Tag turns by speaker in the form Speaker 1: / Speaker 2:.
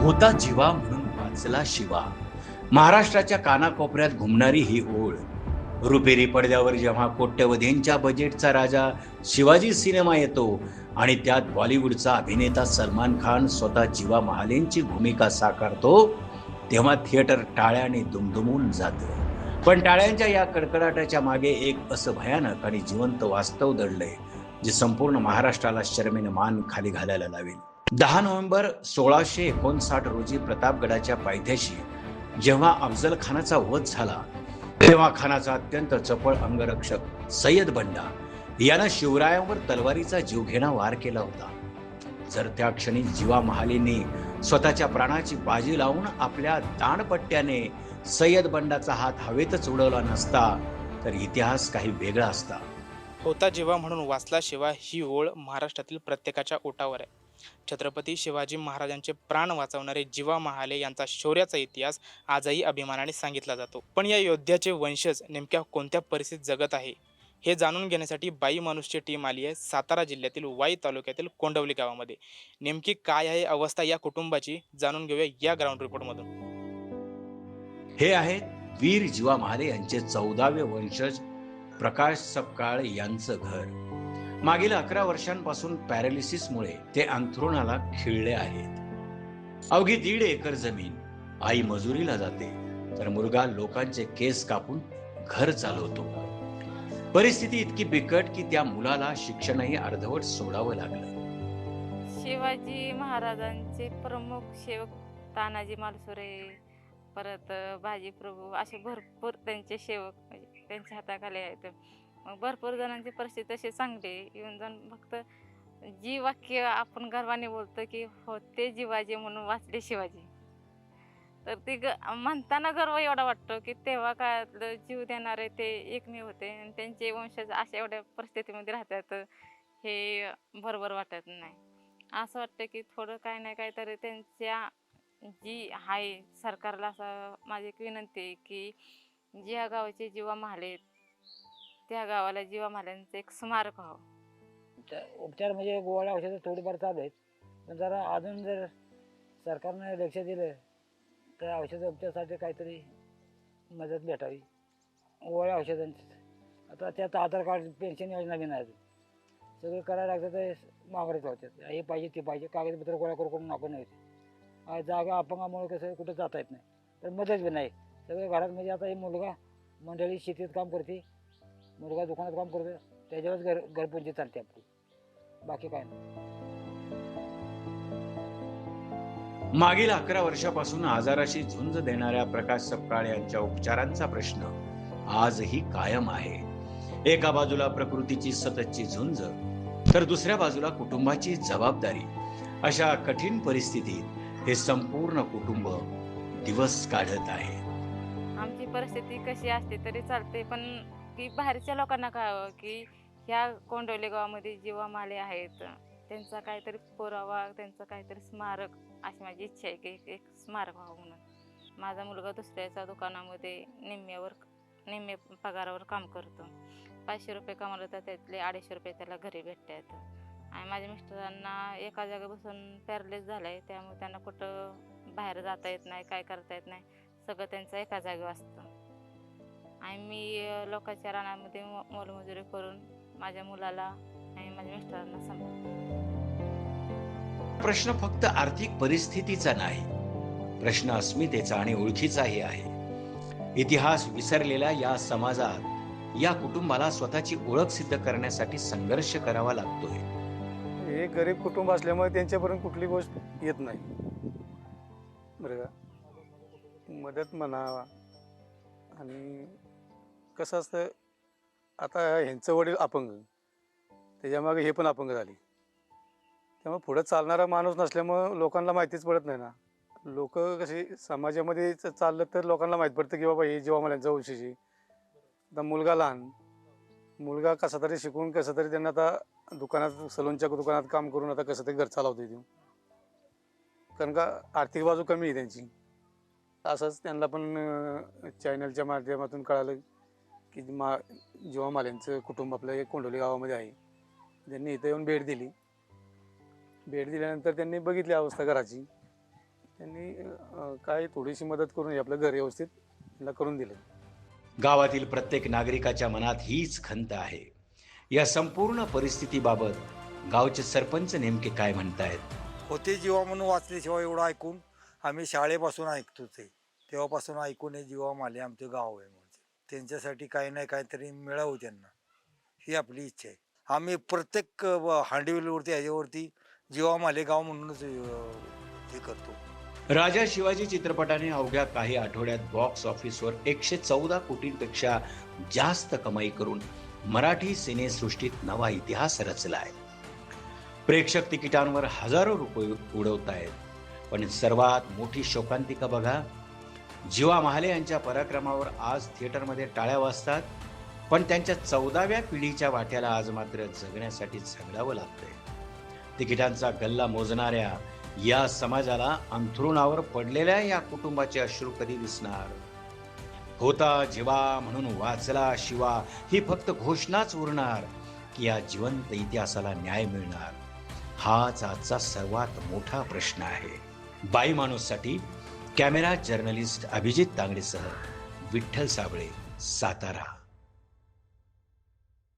Speaker 1: होता जीवा म्हणून वाचला शिवा. महाराष्ट्राच्या कानाकोपऱ्यात घुमणारी ही ओळ. रुपेरी पडद्यावर जेव्हा कोट्यवधींच्या बजेटचा राजा शिवाजी सिनेमा येतो आणि त्यात बॉलिवूडचा अभिनेता सलमान खान स्वतः जीवा महालेंची भूमिका साकारतो, तेव्हा थिएटर टाळ्याने दुमदुमून जातं. पण टाळ्यांच्या या कडकडाटाच्या मागे एक असं भयानक आणि जिवंत वास्तव दडलंय, जे संपूर्ण महाराष्ट्राला शरमेने मान खाली घालायला लावेल. 10 नोव्हेंबर 1659 रोजी प्रतापगडाच्या पायथ्याशी जेव्हा अफजल खानाचा वध झाला, तेव्हा खानाचा अत्यंत चपळ अंगरक्षक सय्यद बंडा यानं शिवरायांवर तलवारीचा जीवघेणा वार केला होता. जर त्या क्षणी जीवा महालेंनी स्वतःच्या प्राणाची बाजी लावून आपल्या दाणपट्ट्याने सय्यद बंडाचा हात हवेतच उडवला नसता, तर इतिहास काही वेगळा असता.
Speaker 2: होता जीवा म्हणून वाचला शिवा ही ओळ महाराष्ट्रातील प्रत्येकाच्या ओठावर आहे. छत्रपती शिवाजी महाराजांचे प्राण वाचवणारे जीवा महाले यांचा शौर्याचा इतिहास आजही अभिमानाने सांगितला जातो. पण या योद्ध्याचे वंशज नेमक्या कोणत्या परिस्थितीत जगत आहे हे जाणून घेण्यासाठी बाई माणूसची टीम आली आहे सातारा जिल्ह्यातील वाई तालुक्यातील कोंडवली गावामध्ये. नेमकी काय आहे अवस्था या कुटुंबाची जाणून घेऊया या ग्राउंड रिपोर्टमधून.
Speaker 1: हे आहेत वीर जीवा महाले यांचे 14वे वंशज प्रकाश सपकाळ यांचं घर. मागील 11 वर्षांपासून पॅरालिसिसमुळे ते अंथरुणाला खिळले आहेत. अवघी 1.5 एकर जमीन आई मजुरीला जाते, तर मुलगा लोकांचे केस कापून घर चालवतो. परिस्थिती इतकी बिकट की त्या मुलाला शिक्षणही अर्धवट सोडावं लागलं.
Speaker 3: शिवाजी महाराजांचे प्रमुख सेवक तानाजी मालुसरे, परत बाजी प्रभू असे भरपूर त्यांचे सेवक म्हणजे त्यांच्या हाताखाली आहेत. मग भरपूर जणांची परिस्थिती तशी चांगली आहे. येऊन जाऊन फक्त जी वाक्य आपण गर्वाने बोलतो की होते जिवाजी म्हणून वाचले शिवाजी, तर ती म्हणताना गर्व एवढा वाटतो की तेव्हा काळातलं जीव देणारे ते एकमेव होते आणि त्यांचे वंशज अशा एवढ्या परिस्थितीमध्ये राहतात, हे बरोबर वाटत नाही. असं वाटतं की थोडं काय नाही काय तरी त्यांच्या जी आहे सरकारला असं माझी एक विनंती आहे की ज्या गावाचे जीवा महाले त्या गावाला जीवा महाल्यांचं एक स्मारक व्हावं.
Speaker 4: उपचार म्हणजे गोळ्या औषधं थोडीफार चालू आहेत, पण जरा अजून जर सरकारने लक्ष दिलं तर औषध उपचारासाठी काहीतरी मदत भेटावी. गोळ्या औषधांची आता त्यात आधार कार्ड पेन्शन योजना बी नाही, सगळं करायला लागतं तर मागणीच होतात. हे पाहिजे ते पाहिजे, कागदपत्र गोळा करून नको नाही. जागा अपंगामुळे कसं कुठं जाता येत नाही, तर मदत बी नाही. सगळं घरात म्हणजे आता हे मुलगा मंडळी शेतीत काम करते, मुलगा दुकानात काम करतो, त्याच्यावरच घरपुंजी चालते आपली, बाकी काय नाही.
Speaker 1: मागील 11 वर्षापासून आजाराशी झुंज देणाऱ्या प्रकाश सपकाळ यांच्या उपचारांचा प्रश्न आजही कायम आहे. एका बाजूला प्रकृतीची सततची झुंज, तर दुसऱ्या बाजूला कुटुंबाची जबाबदारी. अशा कठीण परिस्थितीत हे संपूर्ण कुटुंब दिवस काढत आहे.
Speaker 3: आमची परिस्थिती कशी असते तरी चालते, पण की बाहेरच्या लोकांना कळावं की ह्या कोंडवली गावामध्ये जीवा माले आहेत, त्यांचा काहीतरी पुरावा, त्यांचं काहीतरी स्मारक, अशी माझी इच्छा आहे की एक स्मारक व्हावं म्हणून. माझा मुलगा दुसऱ्याच्या दुकानामध्ये निम्मे पगारावर काम करतो. 500 रुपये कमावलं तर त्यातले 250 रुपये त्याला घरी भेटतात. आणि माझ्या मिस्टरांना एका जागा बसून पॅरलेस झालं आहे, त्यामुळे त्यांना कुठं बाहेर जाता येत नाही, काय करता येत नाही, सगळं त्यांचं एका जागेवर असतं. आणि मी लोकांच्या रानामध्ये मोलमजुरी करून माझ्या मुलाला आणि माझ्या मिस्टरांना सांभाळते.
Speaker 1: प्रश्न फक्त आर्थिक परिस्थितीचा नाही, प्रश्न अस्मितेचा आणि ओळखीचाही आहे. इतिहास विसरलेल्या या समाजात या कुटुंबाला स्वतःची ओळख सिद्ध करण्यासाठी संघर्ष करावा लागतोय.
Speaker 5: हे गरीब कुटुंब असल्यामुळे त्यांच्यापर्यंत कुठली गोष्ट येत नाही, बरं का. मदत म्हणावा. आणि कसं असतं, आता ह्यांचं वडील अपंग, त्याच्यामागे हे पण अपंग झाले, त्यामुळे पुढं चालणारा माणूस नसल्यामुळं लोकांना माहितीच पडत नाही ना. लोक कशी समाजामध्ये चाललं तर लोकांना माहीत पडतं की बाबा हे जीवा महाल्यांचा वंशज आहे. आता मुलगा लहान, मुलगा कसा तरी शिकून कसं तरी त्यांना आता दुकानात, सलूनच्या दुकानात काम करून आता कसं तरी घर चालवतो येतो, कारण का आर्थिक बाजू कमी आहे त्यांची. असंच त्यांना पण चॅनलच्या माध्यमातून कळालं की जीवा महाल्यांचं कुटुंब आपल्या कोंडवली गावामध्ये आहे. त्यांनी इथं येऊन भेट दिली. भेट दिल्यानंतर त्यांनी बघितली अवस्था घराची. त्यांनी काय थोडीशी मदत करून आपलं घर व्यवस्थित त्यांना करून दिलं.
Speaker 1: गावातील प्रत्येक नागरिकाच्या मनात हीच खंत आहे. या संपूर्ण परिस्थितीबाबत गावचे सरपंच नेमके काय म्हणतायत?
Speaker 6: होते जीवा म्हणून वाचल्याशिवाय एवढं ऐकून आम्ही शाळेपासून ऐकतोच आहे. तेव्हापासून ऐकून हे जीवा माले आमचे गाव आहे म्हणजे त्यांच्यासाठी काही नाही काहीतरी मिळावं त्यांना, ही आपली इच्छा आहे. आम्ही प्रत्येक हांडीवलीवरती ह्याच्यावरती जीवा माले गाव म्हणूनच हे करतो.
Speaker 1: राजा शिवाजी चित्रपटाने अवघ्या काही आठवड्यात बॉक्स ऑफिसवर 114 कोटींपेक्षा जास्त कमाई करून मराठी सिनेसृष्टीत नवा इतिहास रचलाय. प्रेक्षक तिकिटांवर हजारो रुपये उडवतायत. पण सर्वात मोठी शोकांतिका बघा, जीवा महाले यांच्या पराक्रमावर आज थिएटरमध्ये टाळ्या वाजतात, पण त्यांच्या 14व्या पिढीच्या वाट्याला आज मात्र जगण्यासाठी झगडावं लागतंय. तिकिटांचा गल्ला मोजणाऱ्या या समाजाला अंथरुणावर पडलेल्या या कुटुंबाचे अश्रू कधी दिसणार? होता जीवा म्हणून वाचला शिवा ही फक्त घोषणाच उरणार की या जिवंत इतिहासाला न्याय मिळणार? हाच आजचा सर्वात मोठा प्रश्न आहे. बाई माणूससाठी कॅमेरा जर्नलिस्ट अभिजित तांगडेसह विठ्ठल साबळे, सातारा.